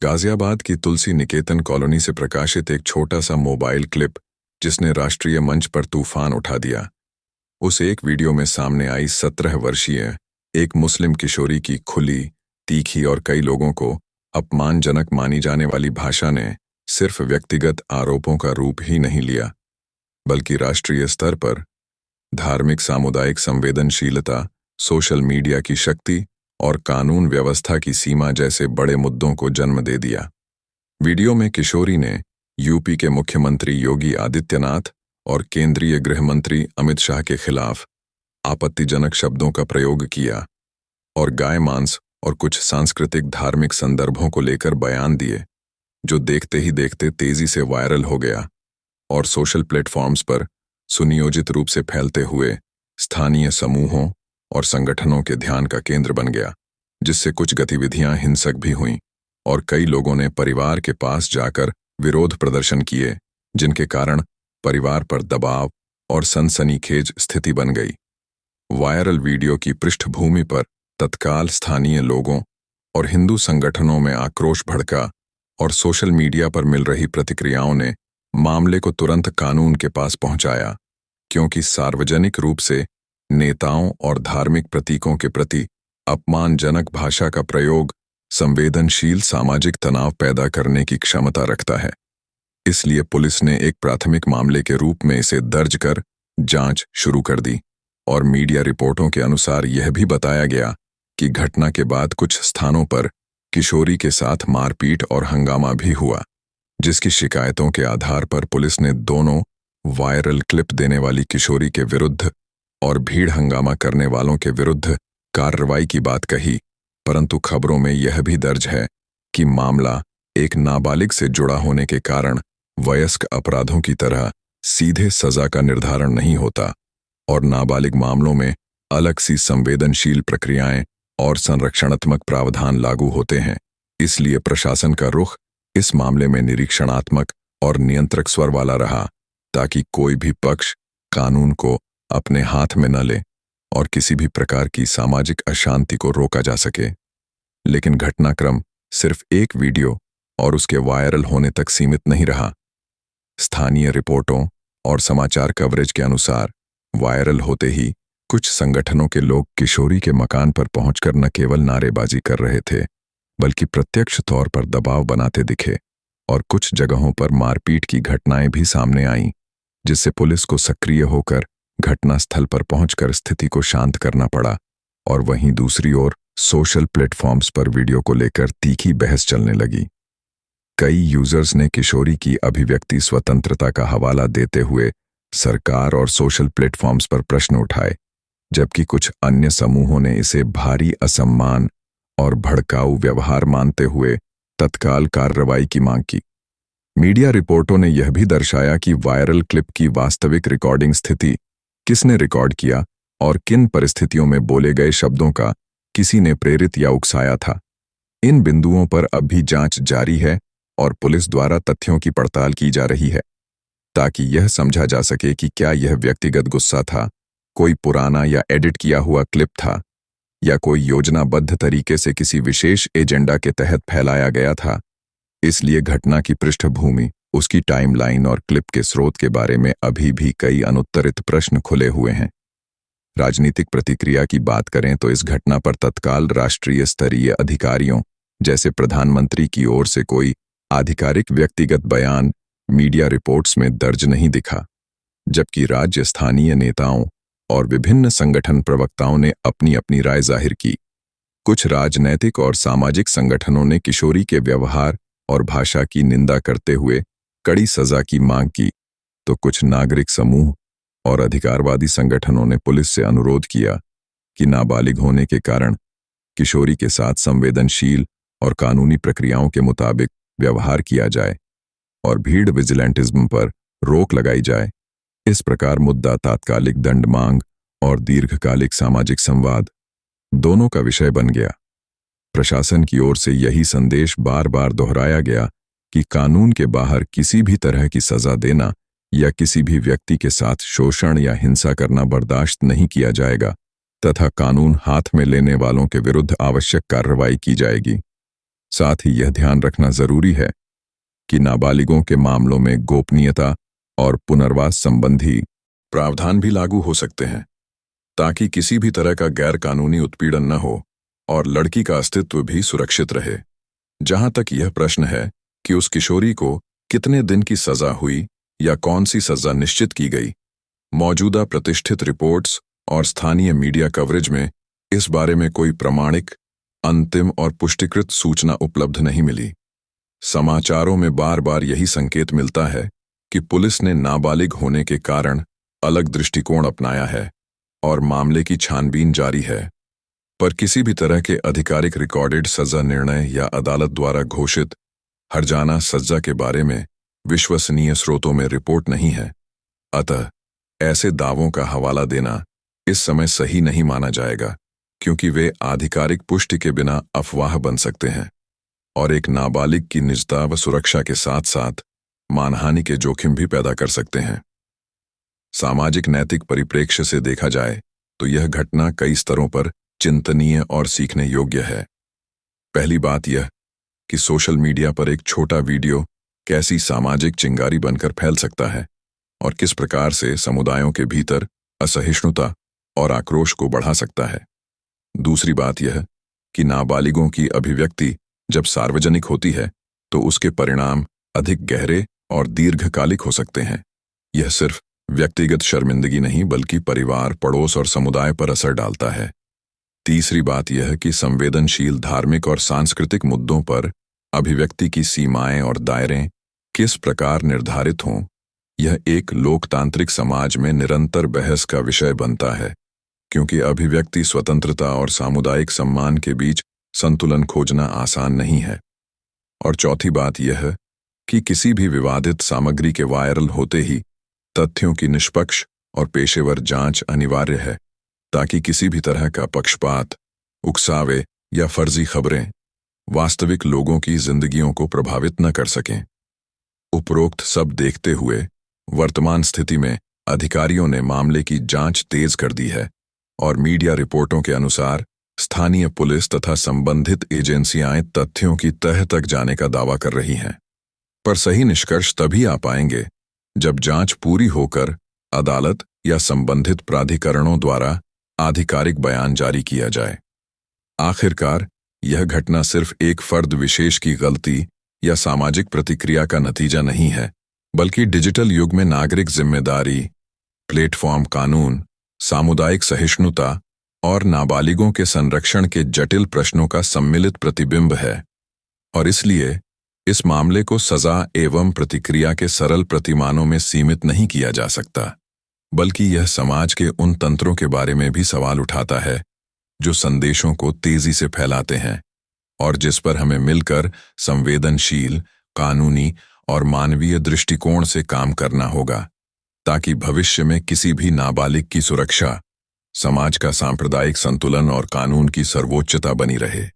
गाजियाबाद की तुलसी निकेतन कॉलोनी से प्रकाशित एक छोटा सा मोबाइल क्लिप जिसने राष्ट्रीय मंच पर तूफान उठा दिया। उस एक वीडियो में सामने आई 17 वर्षीय एक मुस्लिम किशोरी की खुली, तीखी और कई लोगों को अपमानजनक मानी जाने वाली भाषा ने सिर्फ व्यक्तिगत आरोपों का रूप ही नहीं लिया, बल्कि राष्ट्रीय स्तर पर धार्मिक सामुदायिक संवेदनशीलता, सोशल मीडिया की शक्ति और कानून व्यवस्था की सीमा जैसे बड़े मुद्दों को जन्म दे दिया। वीडियो में किशोरी ने यूपी के मुख्यमंत्री योगी आदित्यनाथ और केंद्रीय गृह मंत्री अमित शाह के खिलाफ आपत्तिजनक शब्दों का प्रयोग किया और गाय मांस और कुछ सांस्कृतिक धार्मिक संदर्भों को लेकर बयान दिए, जो देखते ही देखते तेजी से वायरल हो गया और सोशल प्लेटफॉर्म्स पर सुनियोजित रूप से फैलते हुए स्थानीय समूहों और संगठनों के ध्यान का केंद्र बन गया, जिससे कुछ गतिविधियां हिंसक भी हुईं और कई लोगों ने परिवार के पास जाकर विरोध प्रदर्शन किए, जिनके कारण परिवार पर दबाव और सनसनीखेज स्थिति बन गई। वायरल वीडियो की पृष्ठभूमि पर तत्काल स्थानीय लोगों और हिंदू संगठनों में आक्रोश भड़का और सोशल मीडिया पर मिल रही प्रतिक्रियाओं ने मामले को तुरंत कानून के पास पहुंचाया, क्योंकि सार्वजनिक रूप से नेताओं और धार्मिक प्रतीकों के प्रति अपमानजनक भाषा का प्रयोग संवेदनशील सामाजिक तनाव पैदा करने की क्षमता रखता है। इसलिए पुलिस ने एक प्राथमिक मामले के रूप में इसे दर्ज कर जांच शुरू कर दी और मीडिया रिपोर्टों के अनुसार यह भी बताया गया कि घटना के बाद कुछ स्थानों पर किशोरी के साथ मारपीट और हंगामा भी हुआ, जिसकी शिकायतों के आधार पर पुलिस ने दोनों वायरल क्लिप देने वाली किशोरी के विरुद्ध और भीड़ हंगामा करने वालों के विरुद्ध कार्रवाई की बात कही। परंतु खबरों में यह भी दर्ज है कि मामला एक नाबालिग से जुड़ा होने के कारण वयस्क अपराधों की तरह सीधे सजा का निर्धारण नहीं होता और नाबालिग मामलों में अलग सी संवेदनशील प्रक्रियाएं और संरक्षणात्मक प्रावधान लागू होते हैं। इसलिए प्रशासन का रुख इस मामले में निरीक्षणात्मक और नियंत्रक स्वर वाला रहा, ताकि कोई भी पक्ष कानून को अपने हाथ में न ले और किसी भी प्रकार की सामाजिक अशांति को रोका जा सके। लेकिन घटनाक्रम सिर्फ एक वीडियो और उसके वायरल होने तक सीमित नहीं रहा। स्थानीय रिपोर्टों और समाचार कवरेज के अनुसार वायरल होते ही कुछ संगठनों के लोग किशोरी के मकान पर पहुंचकर न केवल नारेबाजी कर रहे थे, बल्कि प्रत्यक्ष तौर पर दबाव बनाते दिखे और कुछ जगहों पर मारपीट की घटनाएं भी सामने आईं, जिससे पुलिस को सक्रिय होकर घटनास्थल पर पहुंचकर स्थिति को शांत करना पड़ा। और वहीं दूसरी ओर सोशल प्लेटफॉर्म्स पर वीडियो को लेकर तीखी बहस चलने लगी। कई यूजर्स ने किशोरी की अभिव्यक्ति स्वतंत्रता का हवाला देते हुए सरकार और सोशल प्लेटफॉर्म्स पर प्रश्न उठाए, जबकि कुछ अन्य समूहों ने इसे भारी असम्मान और भड़काऊ व्यवहार मानते हुए तत्काल कार्रवाई की मांग की। मीडिया रिपोर्टों ने यह भी दर्शाया कि वायरल क्लिप की वास्तविक रिकॉर्डिंग स्थिति, किसने रिकॉर्ड किया और किन परिस्थितियों में बोले गए शब्दों का किसी ने प्रेरित या उकसाया था। इन बिंदुओं पर अब भी जांच जारी है और पुलिस द्वारा तथ्यों की पड़ताल की जा रही है, ताकि यह समझा जा सके कि क्या यह व्यक्तिगत गुस्सा था, कोई पुराना या एडिट किया हुआ क्लिप था, या कोई योजनाबद्ध तरीके से किसी विशेष एजेंडा के तहत फैलाया गया था। इसलिए घटना की पृष्ठभूमि, उसकी टाइमलाइन और क्लिप के स्रोत के बारे में अभी भी कई अनुत्तरित प्रश्न खुले हुए हैं। राजनीतिक प्रतिक्रिया की बात करें तो इस घटना पर तत्काल राष्ट्रीय स्तरीय अधिकारियों जैसे प्रधानमंत्री की ओर से कोई आधिकारिक व्यक्तिगत बयान मीडिया रिपोर्ट्स में दर्ज नहीं दिखा, जबकि राज्य स्थानीय नेताओं और विभिन्न संगठन प्रवक्ताओं ने अपनी अपनी राय जाहिर की। कुछ राजनैतिक और सामाजिक संगठनों ने किशोरी के व्यवहार और भाषा की निंदा करते हुए कड़ी सजा की मांग की, तो कुछ नागरिक समूह और अधिकारवादी संगठनों ने पुलिस से अनुरोध किया कि नाबालिग होने के कारण किशोरी के साथ संवेदनशील और कानूनी प्रक्रियाओं के मुताबिक व्यवहार किया जाए और भीड़ विजिलेंटिज्म पर रोक लगाई जाए। इस प्रकार मुद्दा तात्कालिक दंड मांग और दीर्घकालिक सामाजिक संवाद दोनों का विषय बन गया। प्रशासन की ओर से यही संदेश बार बार दोहराया गया कि कानून के बाहर किसी भी तरह की सजा देना या किसी भी व्यक्ति के साथ शोषण या हिंसा करना बर्दाश्त नहीं किया जाएगा तथा कानून हाथ में लेने वालों के विरुद्ध आवश्यक कार्रवाई की जाएगी। साथ ही यह ध्यान रखना जरूरी है कि नाबालिगों के मामलों में गोपनीयता और पुनर्वास संबंधी प्रावधान भी लागू हो सकते हैं, ताकि किसी भी तरह का गैर कानूनी उत्पीड़न न हो और लड़की का अस्तित्व भी सुरक्षित रहे। जहां तक यह प्रश्न है कि उस किशोरी को कितने दिन की सजा हुई या कौन सी सजा निश्चित की गई, मौजूदा प्रतिष्ठित रिपोर्ट्स और स्थानीय मीडिया कवरेज में इस बारे में कोई प्रामाणिक, अंतिम और पुष्टिकृत सूचना उपलब्ध नहीं मिली। समाचारों में बार बार यही संकेत मिलता है कि पुलिस ने नाबालिग होने के कारण अलग दृष्टिकोण अपनाया है और मामले की छानबीन जारी है, पर किसी भी तरह के आधिकारिक रिकॉर्डेड सजा निर्णय या अदालत द्वारा घोषित हर्जाना सजा के बारे में विश्वसनीय स्रोतों में रिपोर्ट नहीं है। अतः ऐसे दावों का हवाला देना इस समय सही नहीं माना जाएगा, क्योंकि वे आधिकारिक पुष्टि के बिना अफवाह बन सकते हैं और एक नाबालिग की निजता व सुरक्षा के साथ साथ मानहानि के जोखिम भी पैदा कर सकते हैं। सामाजिक नैतिक परिप्रेक्ष्य से देखा जाए तो यह घटना कई स्तरों पर चिंतनीय और सीखने योग्य है। पहली बात यह कि सोशल मीडिया पर एक छोटा वीडियो कैसी सामाजिक चिंगारी बनकर फैल सकता है और किस प्रकार से समुदायों के भीतर असहिष्णुता और आक्रोश को बढ़ा सकता है। दूसरी बात यह कि नाबालिगों की अभिव्यक्ति जब सार्वजनिक होती है तो उसके परिणाम अधिक गहरे और दीर्घकालिक हो सकते हैं। यह सिर्फ व्यक्तिगत शर्मिंदगी नहीं बल्कि परिवार, पड़ोस और समुदाय पर असर डालता है। तीसरी बात यह कि संवेदनशील धार्मिक और सांस्कृतिक मुद्दों पर अभिव्यक्ति की सीमाएं और दायरे किस प्रकार निर्धारित हों, यह एक लोकतांत्रिक समाज में निरंतर बहस का विषय बनता है, क्योंकि अभिव्यक्ति स्वतंत्रता और सामुदायिक सम्मान के बीच संतुलन खोजना आसान नहीं है। और चौथी बात यह कि किसी भी विवादित सामग्री के वायरल होते ही तथ्यों की निष्पक्ष और पेशेवर जांच अनिवार्य है, ताकि किसी भी तरह का पक्षपात, उकसावे या फर्जी खबरें वास्तविक लोगों की जिंदगियों को प्रभावित न कर सकें। उपरोक्त सब देखते हुए वर्तमान स्थिति में अधिकारियों ने मामले की जांच तेज कर दी है और मीडिया रिपोर्टों के अनुसार स्थानीय पुलिस तथा संबंधित एजेंसियां तथ्यों की तह तक जाने का दावा कर रही हैं। पर सही निष्कर्ष तभी आ पाएंगे जब जांच पूरी होकर अदालत या संबंधित प्राधिकरणों द्वारा आधिकारिक बयान जारी किया जाए। आखिरकार यह घटना सिर्फ एक फर्द विशेष की गलती या सामाजिक प्रतिक्रिया का नतीजा नहीं है, बल्कि डिजिटल युग में नागरिक जिम्मेदारी, प्लेटफॉर्म कानून, सामुदायिक सहिष्णुता और नाबालिगों के संरक्षण के जटिल प्रश्नों का सम्मिलित प्रतिबिंब है। और इसलिए इस मामले को सजा एवं प्रतिक्रिया के सरल प्रतिमानों में सीमित नहीं किया जा सकता, बल्कि यह समाज के उन तंत्रों के बारे में भी सवाल उठाता है जो संदेशों को तेजी से फैलाते हैं और जिस पर हमें मिलकर संवेदनशील, कानूनी और मानवीय दृष्टिकोण से काम करना होगा, ताकि भविष्य में किसी भी नाबालिग की सुरक्षा, समाज का सांप्रदायिक संतुलन और कानून की सर्वोच्चता बनी रहे।